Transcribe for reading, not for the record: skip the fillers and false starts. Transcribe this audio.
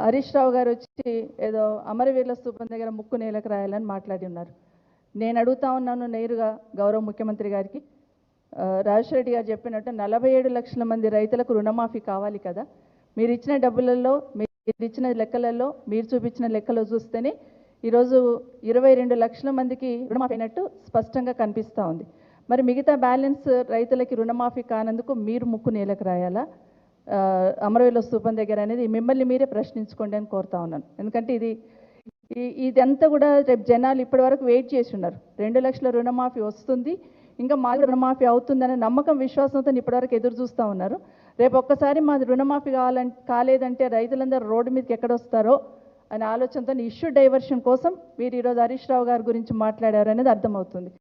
హరీష్ రావు గారు వచ్చి ఏదో అమరవీరుల స్తూపం దగ్గర ముక్కు నేలకు రాయాలని మాట్లాడి ఉన్నారు. నేను అడుగుతా ఉన్నాను నేరుగా గౌరవ ముఖ్యమంత్రి గారికి, రాజశేఖర రెడ్డి గారు చెప్పినట్టు 47 లక్షల మంది రైతులకు రుణమాఫీ కావాలి కదా, మీరు ఇచ్చిన డబ్బులలో, మీరు ఇచ్చిన లెక్కలలో, మీరు చూపించిన లెక్కలో చూస్తేనే ఈరోజు 22 లక్షల మందికి రుణమాఫీ అయినట్టు స్పష్టంగా కనిపిస్తూ ఉంది. మరి మిగతా బ్యాలెన్స్ రైతులకి రుణమాఫీ కానందుకు మీరు ముక్కు నేలకు రాయాలా అమరవీరుల స్తూపం దగ్గర అనేది మిమ్మల్ని మీరే ప్రశ్నించుకోండి అని కోరుతా ఉన్నాను. ఎందుకంటే ఇదంతా కూడా రేపు జనాలు ఇప్పటి వరకు వెయిట్ చేసి ఉన్నారు. 2 లక్షల రుణమాఫీ వస్తుంది, ఇంకా మాది రుణమాఫీ అవుతుందనే నమ్మకం విశ్వాసంతో ఇప్పటివరకు ఎదురు చూస్తూ ఉన్నారు. రేపు ఒక్కసారి మాది రుణమాఫీ కాలేదంటే రైతులందరూ రోడ్డు మీదకి ఎక్కడొస్తారో అనే ఆలోచనతో ఇష్యూ డైవర్షన్ కోసం మీరు ఈరోజు హరీష్ రావు గారి గురించి మాట్లాడారు అనేది అర్థమవుతుంది.